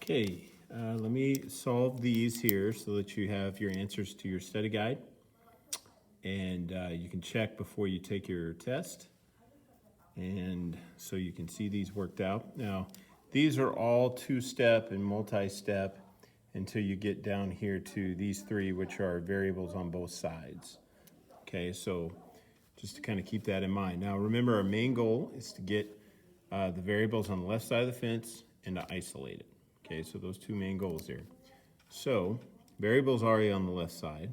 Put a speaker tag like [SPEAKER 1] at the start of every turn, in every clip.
[SPEAKER 1] Okay, let me solve these here so that you have your answers to your study guide. And you can check before you take your test. And so you can see these worked out. Now, these are all two-step and multi-step until you get down here to these three, which are variables on both sides. Okay, so just to kind of keep that in mind. Now, remember, our main goal is to get the variables on the left side of the fence and to isolate it. Okay, so those two main goals there. So, variable's already on the left side,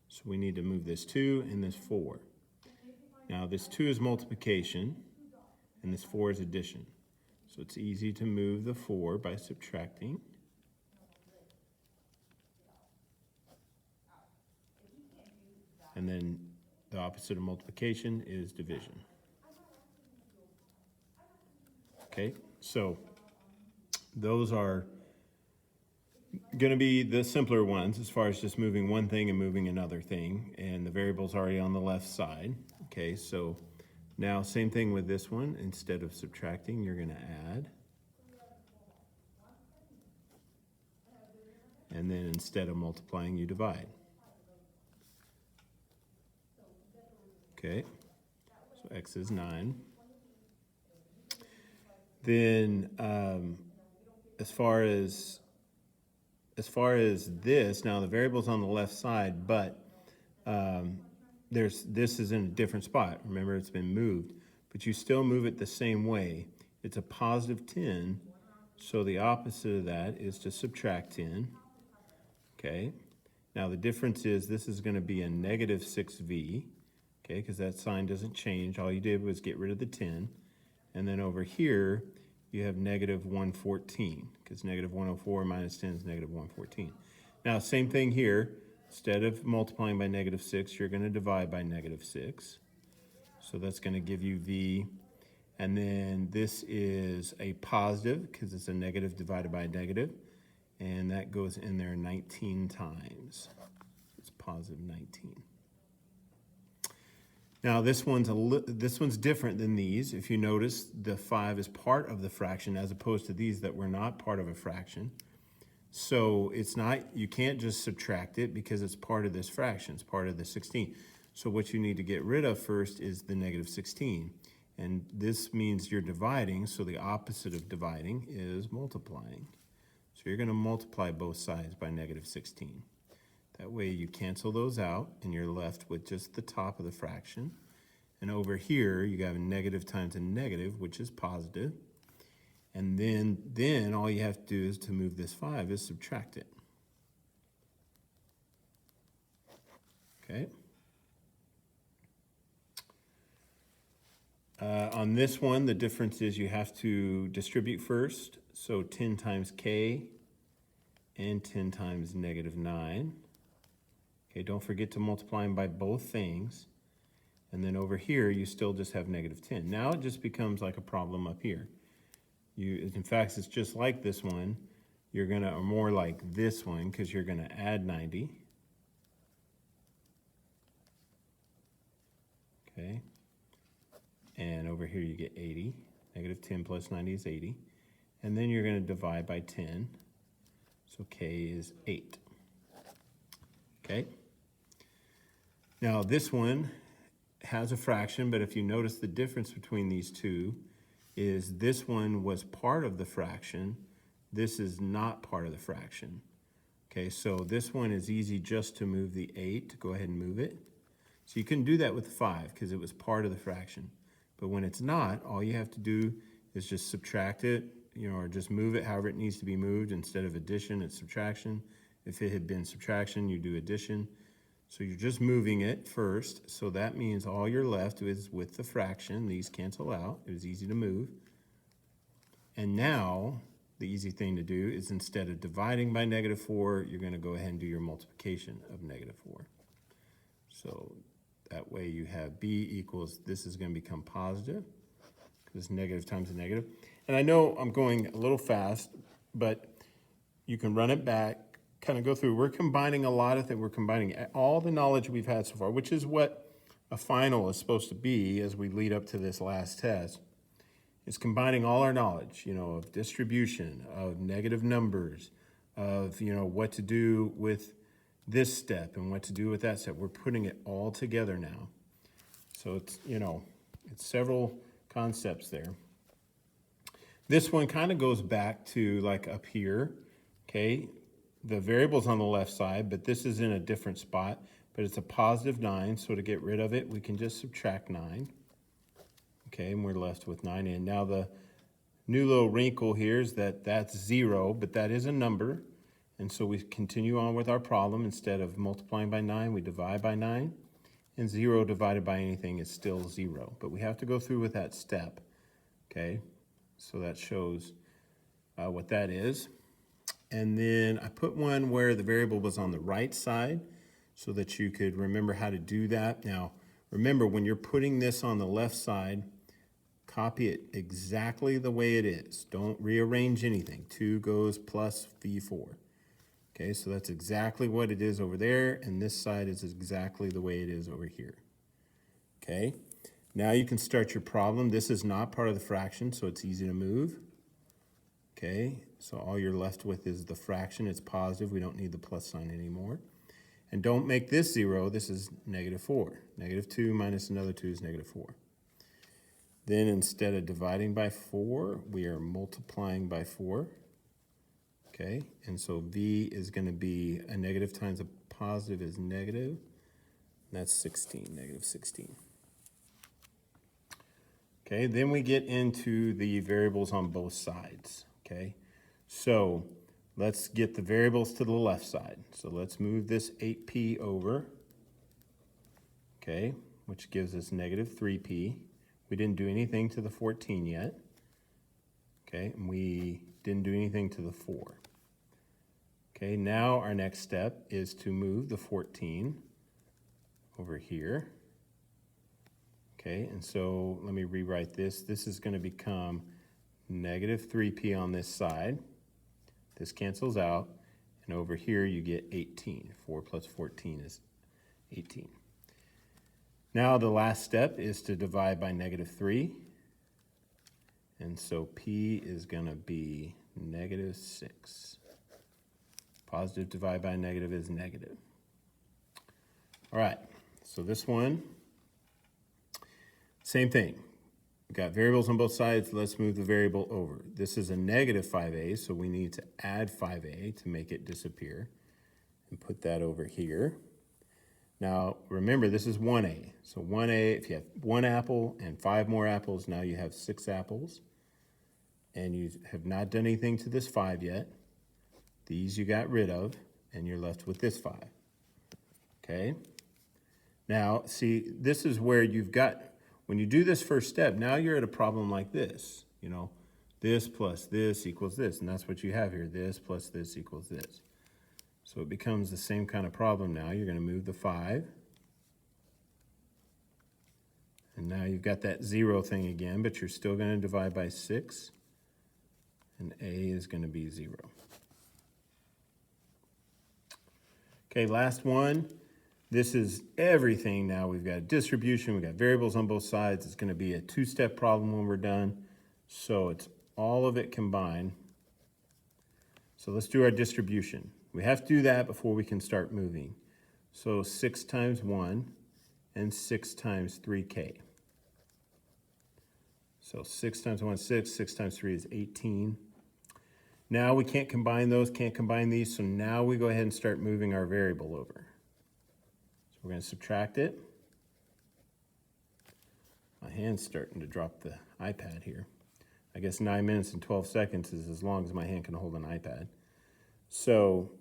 [SPEAKER 1] so we need to move this 2 and this 4. Now, this 2 is multiplication, and this 4 is addition. So it's easy to move the 4 by subtracting. And then the opposite of multiplication is division. Okay, so those are going to be the simpler ones as far as just moving one thing and moving another thing, and the variable's already on the left side. Okay, so now same thing with this one. Instead of subtracting, you're going to add. And then instead of multiplying, you divide. Okay, so x is 9. Then as far as this, now the variable's on the left side, but this is in a different spot. Remember, it's been moved, but you still move it the same way. It's a positive 10, so the opposite of that is to subtract 10. Okay, now the difference is this is going to be a negative 6v, okay, because that sign doesn't change. All you did was get rid of the 10. And then over here, you have negative 114, because negative 104 minus 10 is negative 114. Now, same thing here. Instead of multiplying by negative 6, you're going to divide by negative 6. So that's going to give you v. And then this is a positive, because it's a negative divided by a negative. And that goes in there 19 times. It's positive 19. Now this one's different than these. If you notice, the 5 is part of the fraction as opposed to these that were not part of a fraction. So it's not, you can't just subtract it because it's part of this fraction. It's part of the 16. So what you need to get rid of first is the negative 16. And this means you're dividing, so the opposite of dividing is multiplying. So you're going to multiply both sides by negative 16. That way you cancel those out and you're left with just the top of the fraction. And over here you have a negative times a negative, which is positive. And then all you have to do is to move this 5 is subtract it. Okay. On this one, the difference is you have to distribute first. So 10 times k and 10 times negative 9. Okay, don't forget to multiply them by both things. And then over here, you still just have negative 10. Now it just becomes like a problem up here. In fact, it's just like this one. You're going to, or more like this one, because you're going to add 90. Okay. And over here you get 80. Negative 10 plus 90 is 80. And then you're going to divide by 10. So k is 8. Okay. Now this one has a fraction, but if you notice the difference between these two is this one was part of the fraction. This is not part of the fraction. Okay, so this one is easy just to move the 8. Go ahead and move it. So you can do that with the 5 because it was part of the fraction. But when it's not, all you have to do is just subtract it, or just move it however it needs to be moved. Instead of addition, it's subtraction. If it had been subtraction, you do addition. So you're just moving it first. So that means all you're left is with the fraction. These cancel out. It was easy to move. And now the easy thing to do is instead of dividing by negative 4, you're going to go ahead and do your multiplication of negative 4. So that way you have b equals, this is going to become positive because negative times a negative. And I know I'm going a little fast, but you can run it back, kind of go through. We're combining a lot of things. We're combining all the knowledge we've had so far, which is what a final is supposed to be as we lead up to this last test. It's combining all our knowledge, of distribution, of negative numbers, of, what to do with this step and what to do with that step. We're putting it all together now. So it's, it's several concepts there. This one kind of goes back to like up here, okay? The variable's on the left side, but this is in a different spot, but it's a positive 9, so to get rid of it, we can just subtract 9. Okay, and we're left with 9 in. Now the new little wrinkle here is that that's 0, but that is a number, and so we continue on with our problem. Instead of multiplying by 9, we divide by 9, and 0 divided by anything is still 0. But we have to go through with that step, okay? So that shows what that is. And then I put one where the variable was on the right side so that you could remember how to do that. Now, remember, when you're putting this on the left side, copy it exactly the way it is. Don't rearrange anything. 2 goes plus V4. Okay, so that's exactly what it is over there, and this side is exactly the way it is over here. Okay, now you can start your problem. This is not part of the fraction, so it's easy to move. Okay, so all you're left with is the fraction. It's positive. We don't need the plus sign anymore. And don't make this 0. This is -4. -2 minus another 2 is -4. Then instead of dividing by 4, we are multiplying by 4. Okay, and so V is going to be a negative times a positive is negative. That's 16, -16. Okay, then we get into the variables on both sides. Okay, so let's get the variables to the left side. So let's move this 8p over, okay, which gives us -3p. We didn't do anything to the 14 yet, okay, and we didn't do anything to the 4. Okay, now our next step is to move the 14 over here. Okay, and so let me rewrite this. This is going to become -3p on this side. This cancels out, and over here you get 18. 4 plus 14 is 18. Now the last step is to divide by -3. And so p is going to be -6. Positive divided by negative is negative. All right, so this one, same thing. We've got variables on both sides. Let's move the variable over. This is a -5a, so we need to add 5a to make it disappear and put that over here. Now, remember, this is 1a. So 1a, if you have 1 apple and 5 more apples, now you have 6 apples. And you have not done anything to this 5 yet. These you got rid of, and you're left with this 5. Okay? Now, see, this is where you've got, when you do this first step, now you're at a problem like this. This plus this equals this, and that's what you have here. This plus this equals this. So it becomes the same kind of problem now. You're going to move the 5. And now you've got that 0 thing again, but you're still going to divide by 6. And a is going to be 0. Okay, last one. This is everything now. We've got distribution. We've got variables on both sides. It's going to be a 2-step problem when we're done. So it's all of it combined. So let's do our distribution. We have to do that before we can start moving. So 6 times 1 and 6 times 3k. So 6 times 1 is 6. 6 times 3 is 18. Now we can't combine those, can't combine these, so now we go ahead and start moving our variable over. So we're going to subtract it. My hand's starting to drop the iPad here. I guess 9 minutes and 12 seconds is as long as my hand can hold an iPad. So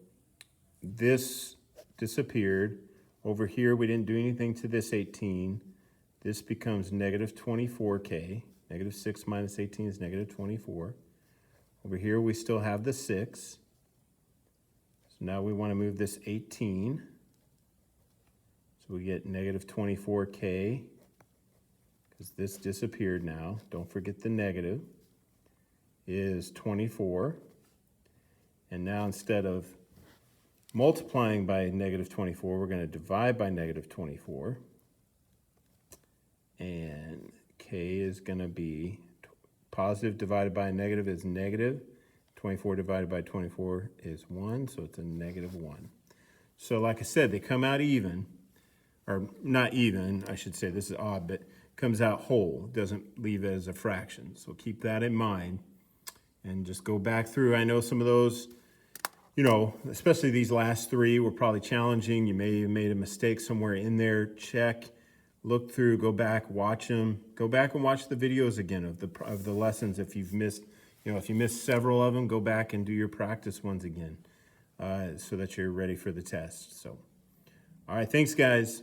[SPEAKER 1] this disappeared. Over here we didn't do anything to this 18. This becomes -24k. -6 minus 18 is -24. Over here we still have the 6. So now we want to move this 18. So we get -24k, because this disappeared now. Don't forget the negative, is 24. And now instead of multiplying by -24, we're going to divide by -24. And k is going to be positive divided by a negative is negative. 24 divided by 24 is 1, so it's a negative 1. So like I said, they come out even, or not even, I should say, this is odd, but comes out whole, doesn't leave it as a fraction. So keep that in mind and just go back through. I know some of those, you know, especially these last three were probably challenging. You may have made a mistake somewhere in there. Check, look through, go back, watch them. Go back and watch the videos again of the lessons. If you've missed, you know, if you missed several of them, go back and do your practice ones again so that you're ready for the test. So, all right, thanks, guys.